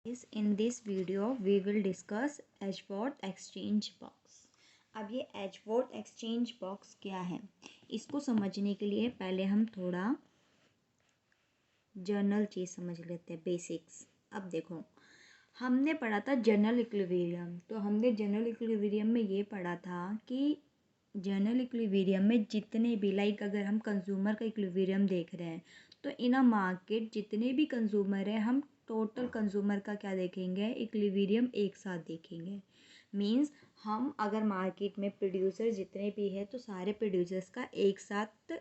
In this video we will discuss Edgeworth Exchange Box। अब ये Edgeworth Exchange Box क्या है, इसको समझने के लिए पहले हम थोड़ा जनरल चीज़ समझ लेते हैं, बेसिक्स। अब देखो, हमने पढ़ा था जनरल इक्विलिब्रियम। तो हमने जनरल इक्विलिब्रियम में ये पढ़ा था कि जनरल इक्विलिब्रियम में जितने भी, लाइक अगर हम कंज्यूमर का इक्विलिब्रियम देख रहे हैं तो इन अ मार्केट जितने भी कंज्यूमर हैं हम टोटल कंज्यूमर का क्या देखेंगे, इक्विलिब्रियम एक साथ देखेंगे। मींस हम अगर मार्केट में प्रोड्यूसर जितने भी हैं तो सारे प्रोड्यूसर्स का एक साथ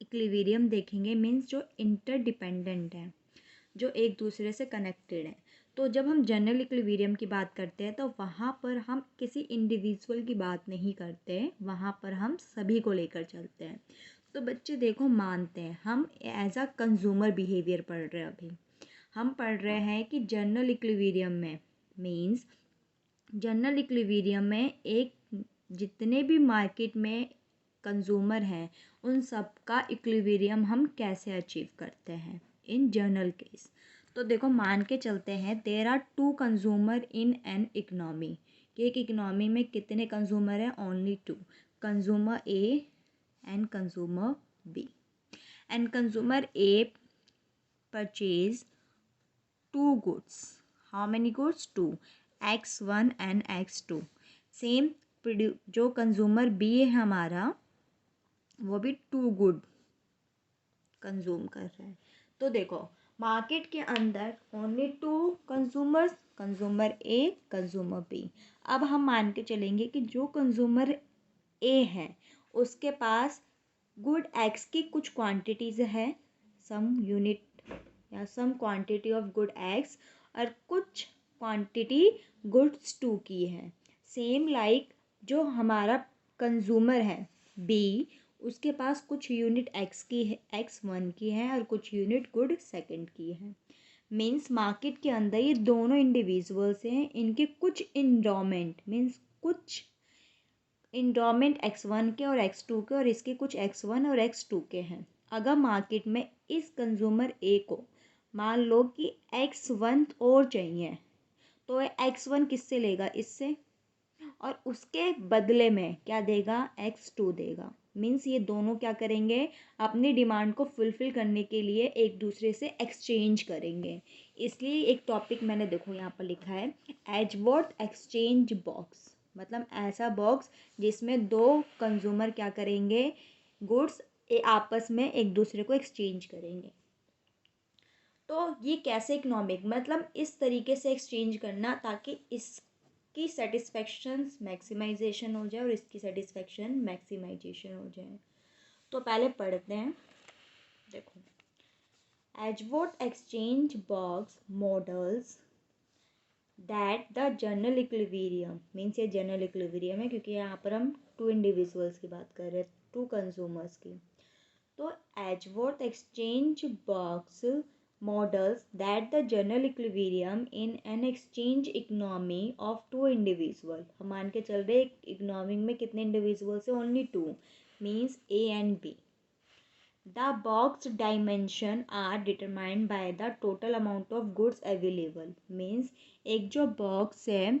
इक्विलिब्रियम देखेंगे। मींस जो इंटरडिपेंडेंट है, जो एक दूसरे से कनेक्टेड है। तो जब हम जनरल इक्विलिब्रियम की बात करते हैं तो वहाँ पर हम किसी इंडिविजुअल की बात नहीं करते, वहाँ पर हम सभी को लेकर चलते हैं। तो बच्चे देखो, मानते हैं हम एज अ कंज्यूमर बिहेवियर पढ़ रहे हैं। अभी हम पढ़ रहे हैं कि जनरल इक्विलिब्रियम में, मींस जनरल इक्विलिब्रियम में एक, जितने भी मार्केट में कंज्यूमर हैं उन सब का इक्विलिब्रियम हम कैसे अचीव करते हैं इन जनरल केस। तो देखो, मान के चलते हैं there are two consumer in an economy, कि एक इकनॉमी में कितने कंज्यूमर हैं, only two, consumer A and consumer B. And consumer A purchase two goods. How many goods? Two, X1 and X2। Same जो कंज्यूमर बी है हमारा, वो भी टू गुड कंज्यूम कर रहा है। तो देखो, मार्केट के अंदर only two consumers, consumer A, consumer B. अब हम मान के चलेंगे कि जो कंज्यूमर ए है उसके पास गुड एक्स की कुछ क्वांटिटीज़ है, सम यूनिट या some quantity of good X, और कुछ क्वांटिटी गुड्स टू की है। सेम लाइक जो हमारा कंज्यूमर है बी, उसके पास कुछ यूनिट एक्स की है, X1 की है, और कुछ यूनिट गुड सेकंड की है। मीन्स मार्केट के अंदर ये दोनों इंडिविजुअल्स हैं, इनके कुछ इंडोमेंट, मीन्स कुछ इंडोमेंट X1 के और X2 के, और इसके कुछ X1 और X2 के हैं। अगर मार्केट में इस कंज्यूमर ए को मान लो कि X1 और चाहिए, तो X1 किससे लेगा? इससे, और उसके बदले में क्या देगा? X2 देगा। मीन्स ये दोनों क्या करेंगे? अपनी डिमांड को फुलफ़िल करने के लिए एक दूसरे से एक्सचेंज करेंगे। इसलिए एक टॉपिक मैंने देखो यहाँ पर लिखा है, एडवर्थ एक्सचेंज बॉक्स। मतलब ऐसा बॉक्स जिसमें दो कंज्यूमर क्या करेंगे, गुड्स आपस में एक दूसरे को एक्सचेंज करेंगे। तो ये कैसे इकोनॉमिक, मतलब इस तरीके से एक्सचेंज करना ताकि इसकी सेटिस्फेक्शन मैक्सिमाइजेशन हो जाए और इसकी सेटिस्फेक्शन मैक्सिमाइजेशन हो जाए। तो पहले पढ़ते हैं। देखो, Edgeworth exchange box models that the general equilibrium, means ये जनरल इक्विलिब्रियम है क्योंकि यहाँ पर हम टू इंडिविजुअल्स की बात कर रहे हैं, टू कंज्यूमर्स की। तो Edgeworth exchange box models that the general equilibrium in an exchange economy of two individual। हम मान के चल रहे इकोनॉमी में कितने इंडिविजुअल्स हैं? Only two, means A and B. The box dimension are determined by the total amount of goods available। Means एक जो बॉक्स है,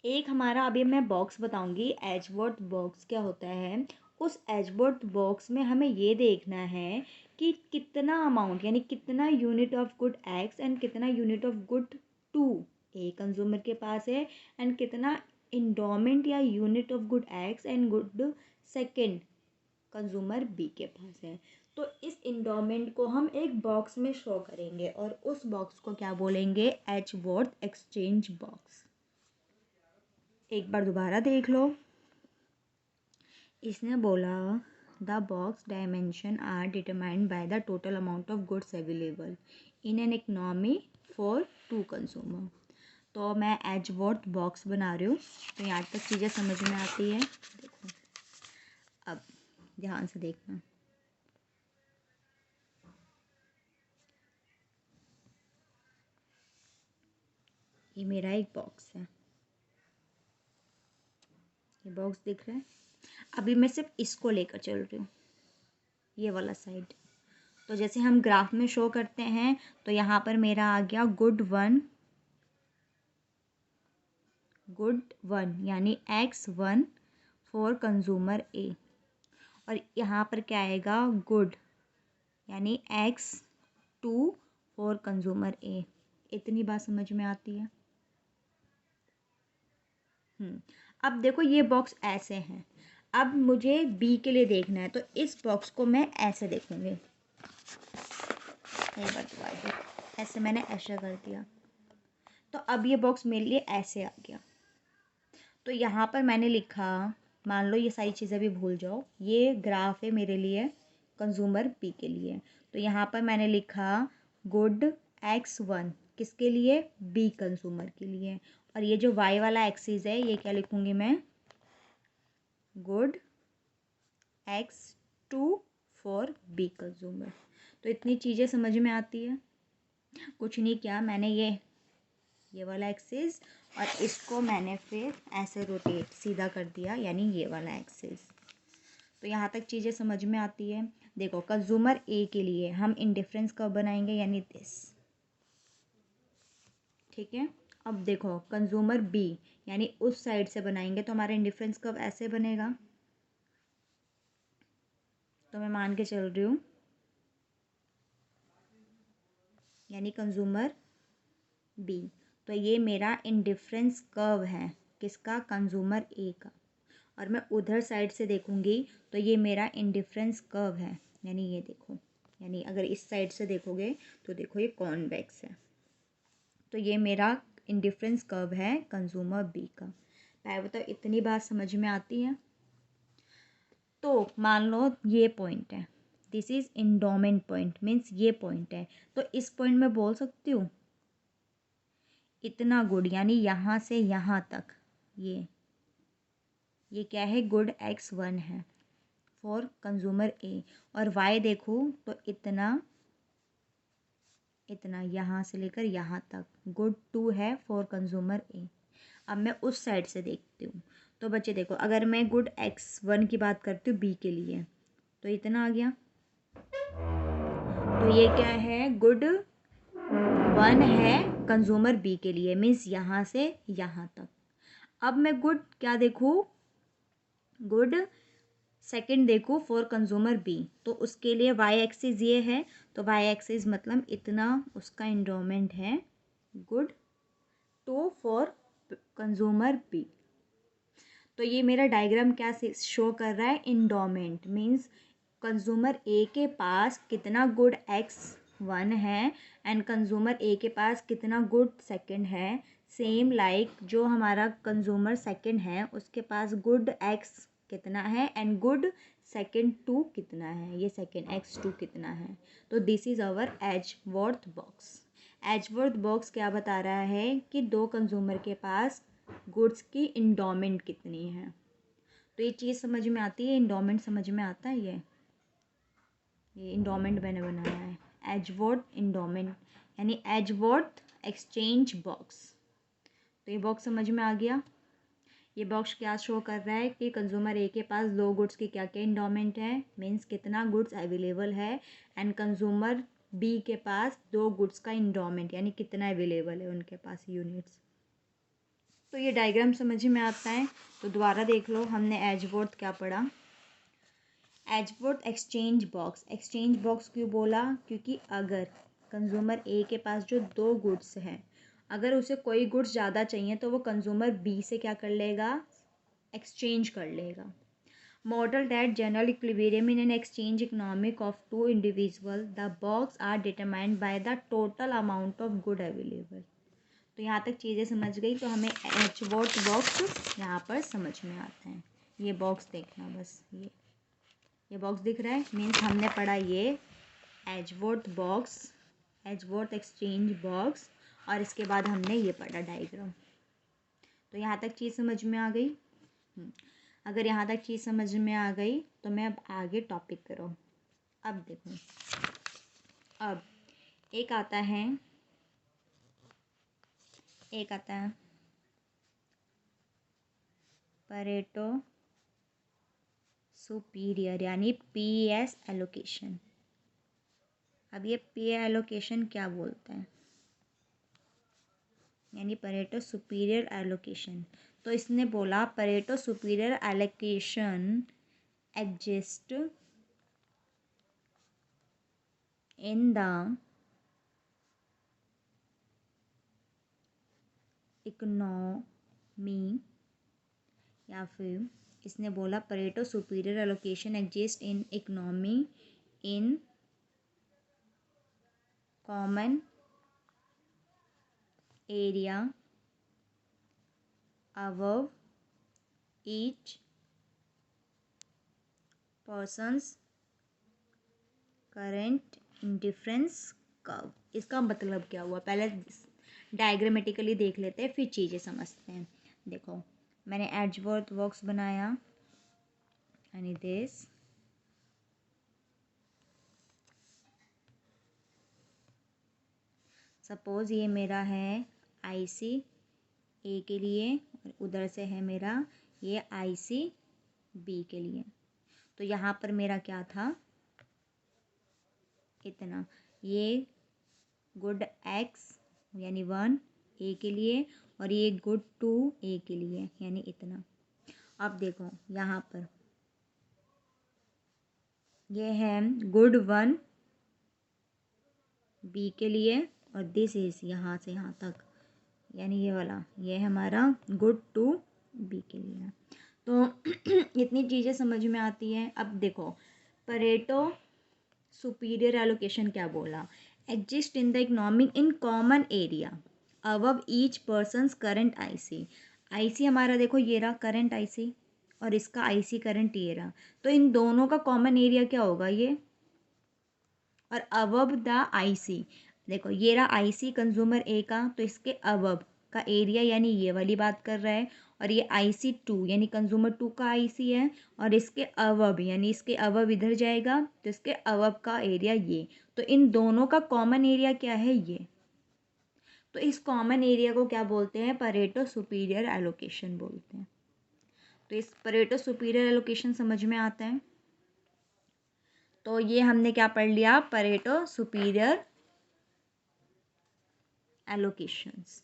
एक हमारा, अभी मैं बॉक्स बताऊंगी एडवर्थ बॉक्स क्या होता है। उस एडवर्थ बॉक्स में हमें ये देखना है कि कितना अमाउंट, यानी कितना unit of good X and कितना unit of good two A consumer के पास है, एंड कितना इंडोमेंट या unit of good X and good second consumer B के पास है। तो इस इंडोमेंट को हम एक बॉक्स में शो करेंगे और उस बॉक्स को क्या बोलेंगे? Edgeworth exchange box. एक बार दोबारा देख लो। इसने बोला the box dimension are determined by the total amount of goods available in an economy for two consumer. तो मैं एडवर्थ बॉक्स बना रही हूँ, तो यहाँ तक चीज़ें समझ में आती है। देखो, अब ध्यान से देखना। ये मेरा एक बॉक्स है, ये बॉक्स दिख रहा है। अभी मैं सिर्फ इसको लेकर चल रही हूँ, ये वाला साइड। तो जैसे हम ग्राफ में शो करते हैं, तो यहाँ पर मेरा आ गया गुड 1 यानी X1 फॉर कंज्यूमर ए, और यहाँ पर क्या आएगा गुड यानी X2 फॉर कंज्यूमर ए। इतनी बात समझ में आती है। अब देखो ये बॉक्स ऐसे हैं, अब मुझे बी के लिए देखना है, तो इस बॉक्स को मैं ऐसे देखूँगी। एक बार दोबारा देख, ऐसे मैंने ऐसा कर दिया, तो अब ये बॉक्स मेरे लिए ऐसे आ गया। तो यहाँ पर मैंने लिखा, मान लो ये सारी चीज़ें भी भूल जाओ, ये ग्राफ है मेरे लिए कंज्यूमर बी के लिए। तो यहाँ पर मैंने लिखा गुड X1 किसके लिए, बी कंज्यूमर के लिए, और ये जो y वाला एक्सिस है ये क्या लिखूँगी मैं, good X2 for B consumer. तो इतनी चीज़ें समझ में आती है। कुछ नहीं किया मैंने, ये वाला एक्सिस और इसको मैंने फिर ऐसे रोटेट सीधा कर दिया, यानी ये वाला एक्सिस। तो यहाँ तक चीज़ें समझ में आती है। देखो कंज्यूमर ए के लिए हम इंडिफरेंस कब बनाएंगे, यानी दिस, ठीक है। अब देखो कंज्यूमर बी यानी उस साइड से बनाएंगे, तो हमारा इंडिफरेंस कब ऐसे बनेगा, तो मैं मान के चल रही हूँ, यानी कंज्यूमर बी, तो ये मेरा इंडिफरेंस कर्व है किसका, कंज्यूमर ए का, और मैं उधर साइड से देखूँगी तो ये मेरा इंडिफरेंस कर्व है, यानी ये देखो, यानी अगर इस साइड से देखोगे तो देखो ये कॉन्वेक्स है, तो ये मेरा इंडिफरेंस कर्व है कंज्यूमर बी का। पहले बताओ इतनी बात समझ में आती है। तो मान लो ये पॉइंट है, this is endowment point, means ये पॉइंट है, तो इस पॉइंट में बोल सकती हूँ इतना गुड, यानी यहाँ से यहाँ तक ये क्या है, गुड X1 है फॉर कंज्यूमर ए, और Y देखो तो इतना यहाँ से लेकर यहाँ तक गुड 2 है फॉर कंज्यूमर ए। अब मैं उस साइड से देखती हूँ, तो बच्चे देखो अगर मैं गुड X1 की बात करती हूँ बी के लिए, तो इतना आ गया, तो ये क्या है, गुड 1 है कंज्यूमर बी के लिए, मीन्स यहाँ से यहाँ तक। अब मैं गुड क्या देखूँ, गुड सेकंड देखो फॉर कंज्यूमर बी, तो उसके लिए वाई एक्सिस ये है, तो वाई एक्सिस मतलब इतना उसका इंडोमेंट है गुड 2 फॉर कंज्यूमर बी। तो ये मेरा डायग्राम क्या शो कर रहा है, इंडोमेंट मीन्स कंज्यूमर ए के पास कितना गुड X1 है एंड कंज्यूमर ए के पास कितना गुड सेकंड है, सेम लाइक जो हमारा कंज्यूमर सेकंड है उसके पास गुड X कितना है एंड गुड सेकंड 2 कितना है, ये सेकंड X2 कितना है। तो this is our Edgeworth box. Edgeworth box क्या बता रहा है कि दो कंज्यूमर के पास गुड्स की इंडोमेंट कितनी है। तो ये चीज़ समझ में आती है, इंडोमेंट समझ में आता है, ये इंडोमेंट मैंने बनाया है, एजवर्थ इंडोमेंट यानी एजवर्थ एक्सचेंज बॉक्स। तो ये बॉक्स समझ में आ गया। ये बॉक्स क्या शो कर रहा है कि कंज्यूमर ए के पास दो गुड्स की क्या क्या इंडोमेंट है, मीन्स कितना गुड्स अवेलेबल है, एंड कंज्यूमर बी के पास दो गुड्स का इंडोमेंट यानी कितना अवेलेबल है उनके पास यूनिट्स। तो ये डायग्राम समझ में आता है। तो दोबारा देख लो, हमने एजवर्थ क्या पढ़ा, एजवर्थ एक्सचेंज बॉक्स क्यों बोला, क्योंकि अगर कंज्यूमर ए के पास जो दो गुड्स हैं, अगर उसे कोई गुड्स ज़्यादा चाहिए तो वो कंज्यूमर बी से क्या कर लेगा, एक्सचेंज कर लेगा। Model that general equilibrium in an exchange economic of two individual, the box are determined by the total amount of good available. तो यहाँ तक चीज़ें समझ गई, तो हमें एजवर्थ बॉक्स यहाँ पर समझ में आता है। ये बॉक्स देखना बस, ये बॉक्स दिख रहा है, मीन्स हमने पढ़ा ये Edgeworth box, Edgeworth exchange box, और इसके बाद हमने ये पढ़ा डायग्राम। तो यहाँ तक चीज़ समझ में आ गई। अगर यहाँ तक चीज़ समझ में आ गई तो मैं अब आगे टॉपिक करूँ। अब देखो, अब एक आता है परेटो सुपीरियर यानी PS एलोकेशन। अब ये पे एलोकेशन क्या बोलते हैं, यानी परेटो सुपीरियर एलोकेशन। तो इसने बोला Pareto superior allocation exist in the economy, या फिर इसने बोला Pareto superior allocation exist in economy in common area above each person's current indifference curve। इसका मतलब क्या हुआ, पहले डायग्रामेटिकली देख लेते हैं फिर चीज़ें समझते हैं। देखो मैंने एड्जवर्थ बॉक्स बनाया, यानी दिस, सपोज ये मेरा है आईसी ए के लिए और उधर से है मेरा ये आईसी बी के लिए। तो यहाँ पर मेरा क्या था, इतना, ये गुड एक्स यानी 1 ए के लिए और ये गुड 2 ए के लिए यानी इतना। अब देखो यहाँ पर ये है गुड 1 बी के लिए और दिस इज यहाँ से यहाँ तक, यानी ये वाला ये है हमारा गुड 2 बी के लिए। तो इतनी चीज़ें समझ में आती हैं। अब देखो परेटो सुपीरियर एलोकेशन क्या बोला, exist in the economic in common area above each persons current IC. IC हमारा देखो ये रहा करंट आईसी और इसका आईसी करंट ये रहा, तो इन दोनों का कॉमन एरिया क्या होगा ये, और अबव द आईसी, देखो ये रहा आईसी कंज्यूमर ए का, तो इसके अबव का एरिया यानी ये वाली बात कर रहा है, और ये आईसी 2 यानी कंज्यूमर 2 का आईसी है, और इसके अबव यानी इसके अबव इधर जाएगा तो इसके अबव का एरिया ये, तो इन दोनों का कॉमन एरिया क्या है ये। तो इस कॉमन एरिया को क्या बोलते हैं, परेटो सुपीरियर एलोकेशन बोलते हैं। तो इस परेटो सुपीरियर एलोकेशन समझ में आता है। तो ये हमने क्या पढ़ लिया, परेटो सुपीरियर एलोकेशंस।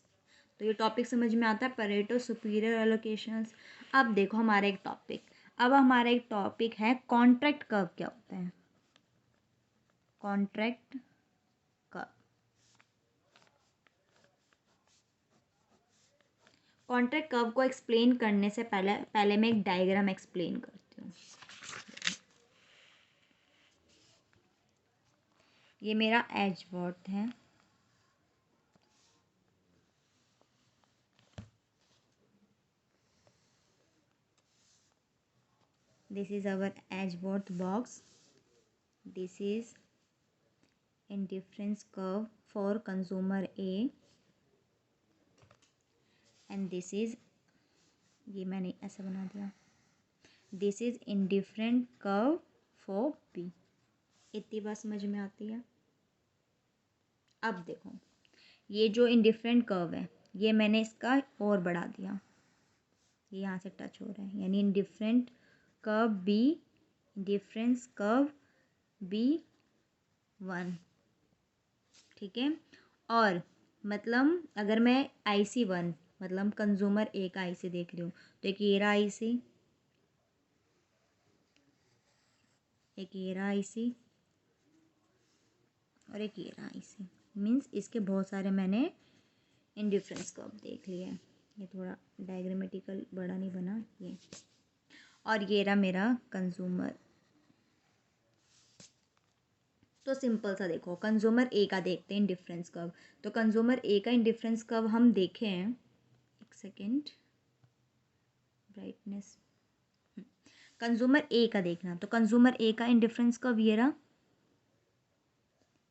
तो ये टॉपिक समझ में आता है परेटो सुपीरियर एलोकेशंस। अब देखो हमारा एक टॉपिक, अब हमारा एक टॉपिक है कॉन्ट्रैक्ट कर्व क्या होता है, कॉन्ट्रैक्ट कर्व। कॉन्ट्रैक्ट कर्व को एक्सप्लेन करने से पहले मैं एक डायग्राम एक्सप्लेन करती हूँ। ये मेरा एजवर्थ है, this is our Edgeworth box, this is indifference curve for consumer A and this is, ये मैंने ऐसा बना दिया, this is indifferent curve for B। इतनी बात समझ में आती है। अब देखो ये जो इंडिफरेंट कर्व है ये मैंने इसका और बढ़ा दिया, ये यहाँ से टच हो रहा है, यानी indifferent curve B, difference curve B1, ठीक है। और मतलब अगर मैं IC1 मतलब कंज्यूमर ए का आईसी देख रही हूँ, तो एक ये रहा आईसी, एक ये रहा आईसी और एक ये रहा आईसी, मीन्स इसके बहुत सारे मैंने इंडिफरेंस कर्व देख लिए। ये थोड़ा डायग्रामेटिकल बड़ा नहीं बना ये, और ये रहा मेरा कंज्यूमर। तो सिंपल सा देखो कंज्यूमर ए का देखते हैं इंडिफरेंस कर्व। तो कंज्यूमर ए का इंडिफरेंस कर्व हम देखे हैं, एक सेकेंड, ब्राइटनेस, कंज्यूमर ए का देखना। तो कंज्यूमर ए का इंडिफरेंस कर्व ये रहा,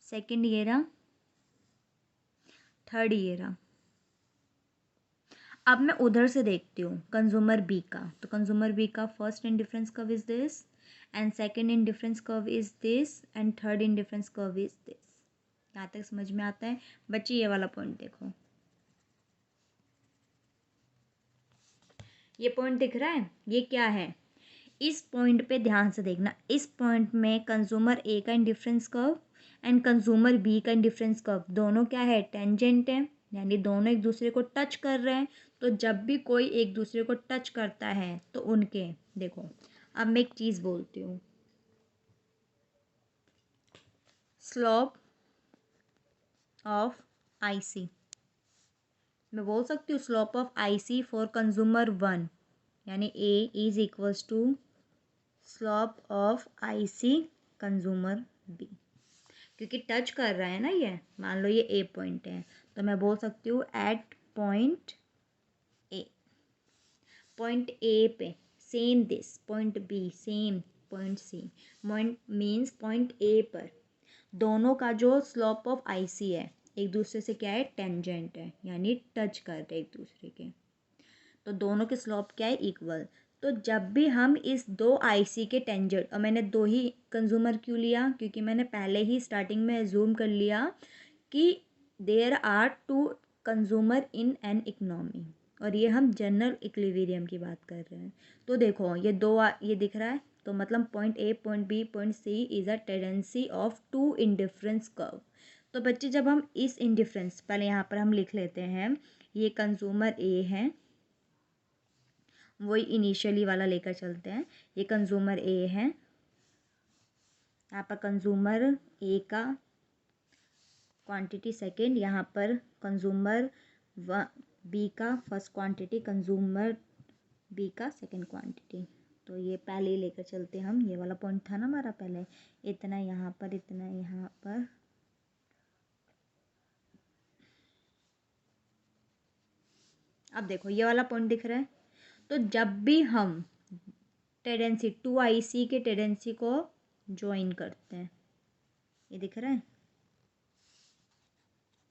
सेकेंड ये रहा, थर्ड ये रहा। अब मैं उधर से देखती हूँ कंज्यूमर बी का, तो कंज्यूमर बी का first indifference curve is this and second indifference curve is this and third indifference curve is this. यहाँ तक समझ में आता है बच्चे? ये वाला पॉइंट देखो, ये पॉइंट दिख रहा है, ये क्या है, इस पॉइंट पे ध्यान से देखना। इस पॉइंट में कंज्यूमर ए का indifference curve and consumer B का इंडिफरेंस कर्व दोनों क्या है, टेंजेंट है, यानी दोनों एक दूसरे को टच कर रहे हैं। तो जब भी कोई एक दूसरे को टच करता है तो उनके, देखो अब मैं एक चीज़ बोलती हूँ, स्लोप ऑफ आईसी, मैं बोल सकती हूँ slope of IC for consumer one, यानी A is equals to slope of IC consumer B, क्योंकि टच कर रहा है ना ये, मान लो ये ए पॉइंट है, तो मैं बोल सकती हूँ एट ए, पॉइंट ए पे same this point B same point C, point means point A पर दोनों का जो स्लोप ऑफ आईसी है एक दूसरे से क्या है, टेंजेंट है, यानी टच कर रहे एक दूसरे के, तो दोनों के स्लोप क्या है, इक्वल। तो जब भी हम इस दो आईसी के टेंजेंट, और मैंने दो ही कंज्यूमर क्यों लिया, क्योंकि मैंने पहले ही स्टार्टिंग में एज्यूम कर लिया कि there are two consumer in an economy, और ये हम जनरल इक्विलिब्रियम की बात कर रहे हैं। तो देखो ये ये दिख रहा है, तो मतलब point A point B point C is a tendency of two indifference curve. तो बच्चे जब हम इस इंडिफरेंस, पहले यहाँ पर हम लिख लेते हैं, ये कंज्यूमर ए है, वही इनिशियली वाला लेकर चलते हैं, ये कंज्यूमर ए है, यहाँ पर कंज्यूमर ए का क्वांटिटी सेकंड, यहाँ पर कंज्यूमर बी का फर्स्ट क्वांटिटी, कंज्यूमर बी का सेकंड क्वांटिटी। तो ये पहले ही लेकर चलते हम, ये वाला पॉइंट था ना हमारा पहले, इतना यहाँ पर, इतना यहाँ पर, अब देखो ये वाला पॉइंट दिख रहा है। तो जब भी हम टेंडेंसी टू आईसी के टेंडेंसी को ज्वाइन करते हैं, ये दिख रहा है,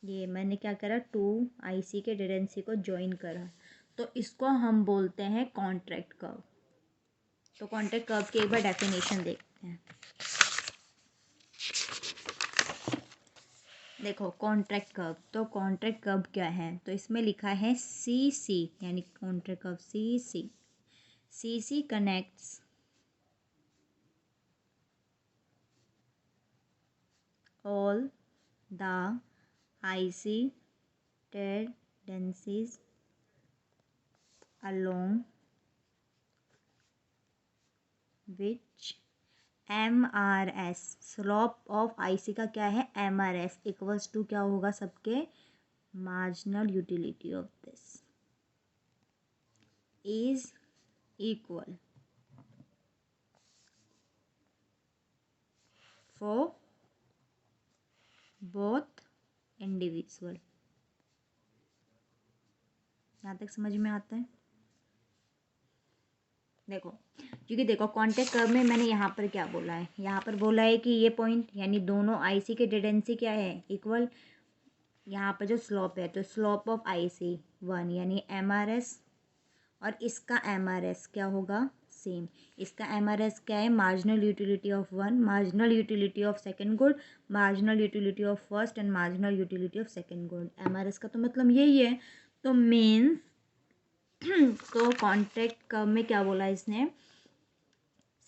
ये मैंने क्या करा, टू आईसी के टेंडेंसी को ज्वाइन करा, तो इसको हम बोलते हैं कॉन्ट्रैक्ट कर्व। तो कॉन्ट्रैक्ट कर्व की एक बार डेफिनेशन देखते हैं। देखो कॉन्ट्रैक्ट कर्व, तो कॉन्ट्रैक्ट कर्व क्या है, तो इसमें लिखा है सी सी, यानी contract curve C C connects all the IC tendencies along which MRS, slope of IC का क्या है, MRS इक्वल्स टू क्या होगा सबके, marginal utility of this is equal for both individual. यहाँ तक समझ में आता है। देखो क्योंकि देखो कॉन्टैक्ट कर्व में मैंने यहाँ पर क्या बोला है, यहाँ पर बोला है कि ये पॉइंट यानी दोनों आईसी के टेंडेंसी क्या है, इक्वल। यहाँ पर जो स्लोप है तो स्लोप ऑफ आईसी वन यानी एमआरएस, और इसका एमआरएस क्या होगा, सेम। इसका एमआरएस क्या है, marginal utility of one, marginal utility of second good, marginal utility of first and marginal utility of second good. MRS का तो मतलब यही है। तो मीन्स तो कॉन्ट्रैक्ट कर्व में क्या बोला इसने,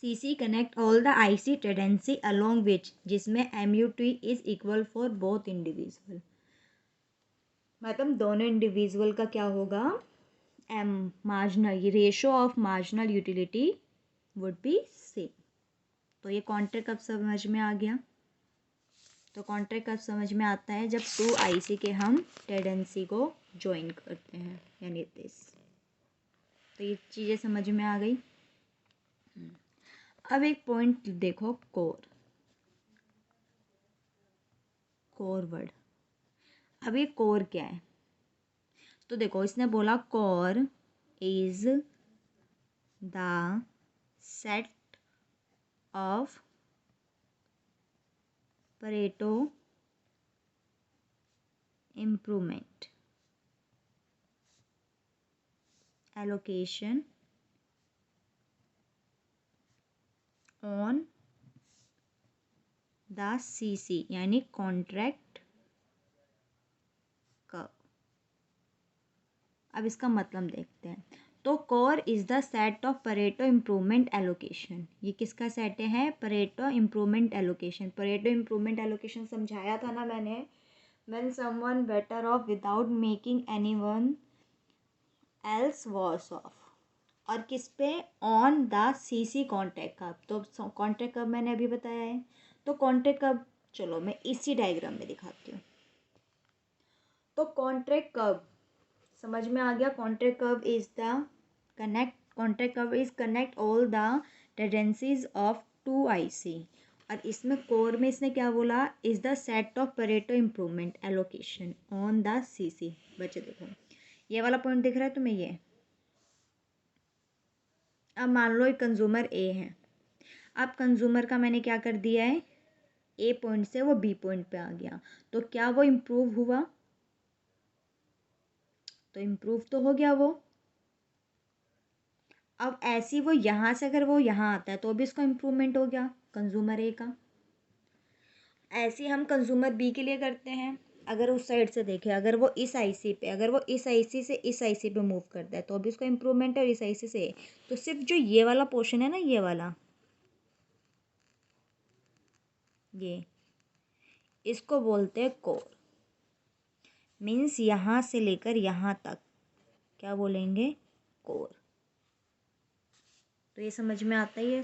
CC connect all the IC tendency along which, जिसमें MUT is equal for both individual, मतलब दोनों इंडिविजुअल का क्या होगा, marginal ratio of marginal utility would be same. तो ये कॉन्ट्रैक्ट कर्व समझ में आ गया। तो कॉन्ट्रैक्ट कर्व समझ में आता है जब टू आईसी के हम टेंडेंसी को ज्वाइन करते हैं, यानी दिस। तो ये चीज़ें समझ में आ गई। अब एक पॉइंट देखो, कोर वर्ड। अब ये कोर क्या है, तो देखो इसने बोला core is the set of Pareto improvement allocation on the CC, यानी कॉन्ट्रैक्ट कर्व। अब इसका मतलब देखते हैं। तो core is the set of Pareto improvement allocation. ये किसका सेट है? Pareto improvement allocation. Pareto improvement allocation समझाया था ना मैंने, when someone better off without making anyone else worse off. और किस पे? On the CC contract curve. तो कॉन्ट्रैक्ट कर्व मैंने अभी बताया है। तो कॉन्ट्रैक्ट कर्व चलो मैं इसी डायग्राम में दिखाती हूँ। तो कॉन्ट्रैक्ट कर्व समझ में आ गया। Contract curve is the contract curve is connect all the tendencies of two IC. और इसमें कोर में इसने क्या बोला? Is the set of Pareto improvement allocation on the CC. बच्चे देखो ये वाला पॉइंट दिख रहा है तुम्हें? ये अब मान लो एक कंज्यूमर ए है। अब कंज्यूमर का मैंने क्या कर दिया है? ए पॉइंट से वो बी पॉइंट पे आ गया, तो क्या वो इम्प्रूव हुआ? तो इम्प्रूव तो हो गया वो। अब ऐसी वो यहाँ से अगर वो यहाँ आता है तो भी इसका इम्प्रूवमेंट हो गया कंज्यूमर ए का। ऐसे हम कंज्यूमर बी के लिए करते हैं। अगर उस साइड से देखें, अगर वो इस आईसी पे, अगर वो इस आईसी से इस आईसी पे मूव करता है तो भी उसका इम्प्रूवमेंट है। और इस आईसी से तो सिर्फ जो ये वाला पोर्शन है ना, ये वाला, ये इसको बोलते हैं कोर। मीन्स यहाँ से लेकर यहाँ तक क्या बोलेंगे? कोर। तो ये समझ में आता ही है।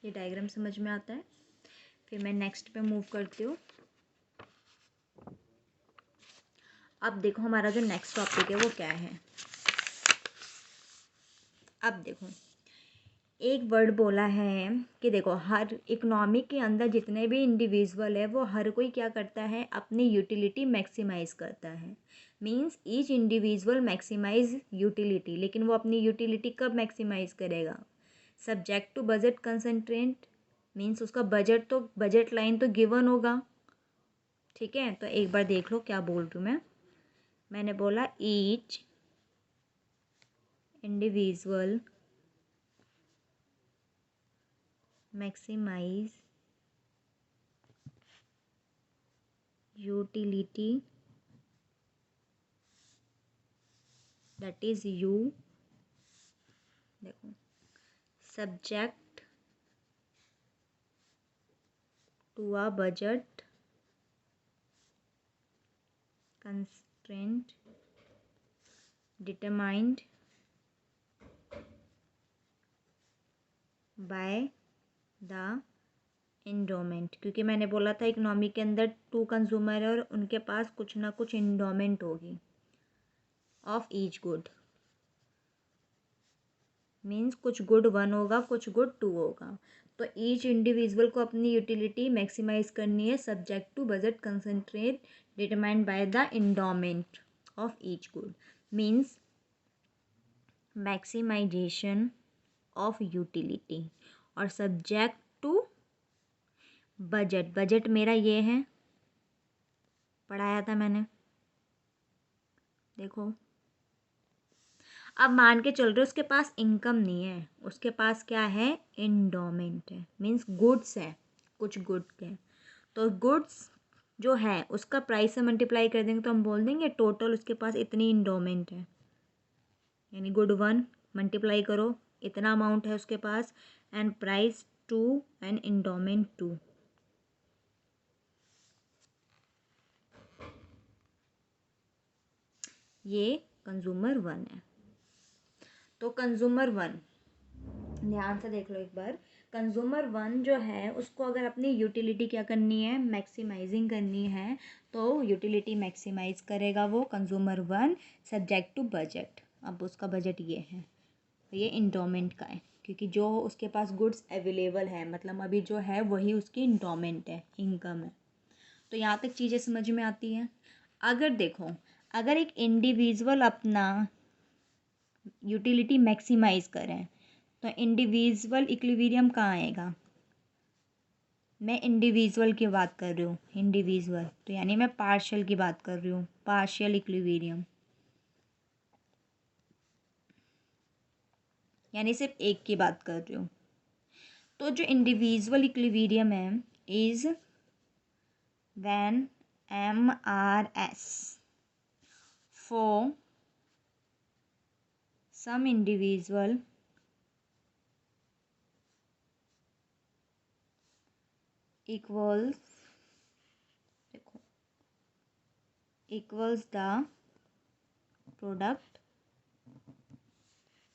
ये डायग्राम समझ में आता है। फिर मैं नेक्स्ट पे मूव करती हूँ। अब देखो हमारा जो नेक्स्ट टॉपिक है वो क्या है। अब देखो एक वर्ड बोला है कि देखो हर इकोनॉमी के अंदर जितने भी इंडिविजुअल है वो हर कोई क्या करता है? अपनी यूटिलिटी मैक्सिमाइज करता है। Means each individual maximize utility. लेकिन वो अपनी यूटिलिटी कब मैक्सिमाइज करेगा? Subject to budget constraint. Means उसका बजट तो बजट लाइन तो गिवन होगा। ठीक है, तो एक बार देख लो क्या बोल रही हूँ मैंने बोला each individual maximize utility, that is you, देखो, subject to a budget constraint determined by the endowment. क्योंकि मैंने बोला था इकोनॉमी के अंदर टू कंज्यूमर है और उनके पास कुछ ना कुछ इंडोमेंट होगी ऑफ ईच गुड। मीन्स कुछ गुड वन होगा, कुछ गुड टू होगा। तो ईच इंडिविजुअल को अपनी यूटिलिटी मैक्सिमाइज करनी है subject to budget constraint determined by the endowment of each good. Means maximization of utility और सब्जेक्ट टू बजट। बजट मेरा ये है, पढ़ाया था मैंने, देखो। अब मान के चल रहे उसके पास इनकम नहीं है, उसके पास क्या है? इंडोमेंट है। मीन्स गुड्स है, कुछ गुड के। तो गुड्स जो है उसका प्राइस से मल्टीप्लाई कर देंगे तो हम बोल देंगे टोटल उसके पास इतनी इंडोमेंट है। यानी गुड वन मल्टीप्लाई करो, इतना अमाउंट है उसके पास, and price two and endowment two. ये कंज्यूमर वन है। तो कंज्यूमर वन ध्यान से देख लो एक बार। कंज्यूमर वन जो है उसको अगर अपनी यूटिलिटी क्या करनी है? मैक्सिमाइजिंग करनी है। तो यूटिलिटी मैक्सिमाइज करेगा वो consumer one subject to budget. अब उसका बजट ये है, ये इंडोमेंट का है क्योंकि जो उसके पास गुड्स अवेलेबल है, मतलब अभी जो है वही उसकी इंडोमेंट है, इनकम है। तो यहाँ तक चीज़ें समझ में आती हैं। अगर देखो, अगर एक इंडिविजुअल अपना यूटिलिटी मैक्सिमाइज करें तो इंडिविजुअल इक्विलिब्रियम कहाँ आएगा? मैं इंडिविजुअल की बात कर रही हूँ, इंडिविजुअल, तो यानी मैं पार्शियल की बात कर रही हूँ, पार्शियल इक्विलिब्रियम, यानी सिर्फ एक की बात कर रही हूँ। तो जो इंडिविजुअल इक्विलिब्रियम है is when MRS for some individual equals the product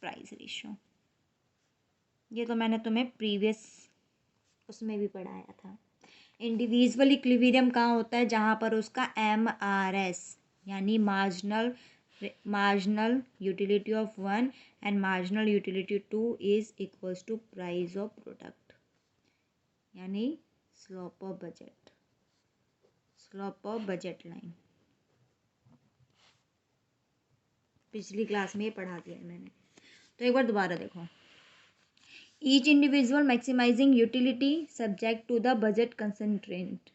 price ratio. ये तो मैंने तुम्हें प्रीवियस उसमें भी पढ़ाया था। इंडिविजुअल इक्विलिब्रियम कहाँ होता है, जहाँ पर उसका MRS यानी marginal utility of one and marginal utility two is equals to price of product, यानी स्लोप ऑफ बजट लाइन। पिछली क्लास में ये पढ़ा दिया है मैंने, तो एक बार दोबारा देखो। Each individual maximizing utility subject to the budget constraint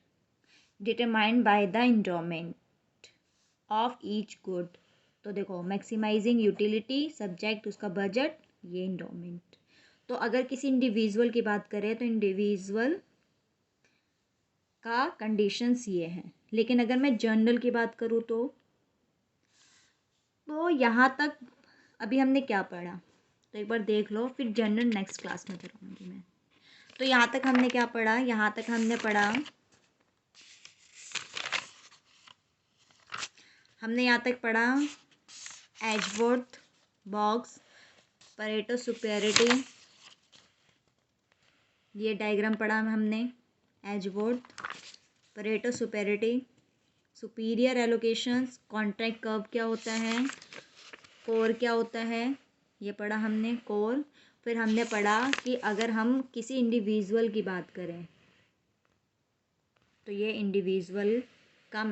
determined by the endowment of each good. तो देखो, मैक्सिमाइजिंग यूटिलिटी सब्जेक्ट उसका बजट, ये एंडोमेंट। तो अगर किसी इंडिविजुअल की बात करें तो इंडिविजुअल का कंडीशंस ये हैं, लेकिन अगर मैं जर्नल की बात करूँ तो यहाँ तक अभी हमने क्या पढ़ा, तो एक बार देख लो, फिर जर्नल नेक्स्ट क्लास में कराऊंगी मैं। तो यहाँ तक हमने क्या पढ़ा, यहाँ तक हमने पढ़ा एजवर्थ बॉक्स, परेटो सुपेरिटी, ये डायग्राम पढ़ा हमने, Edgeworth Pareto superiority, superior allocations, contract curve क्या होता है, कोर क्या होता है, ये पढ़ा हमने कोर। फिर हमने पढ़ा कि अगर हम किसी इंडिविजुअल की बात करें तो ये इंडिविजुअल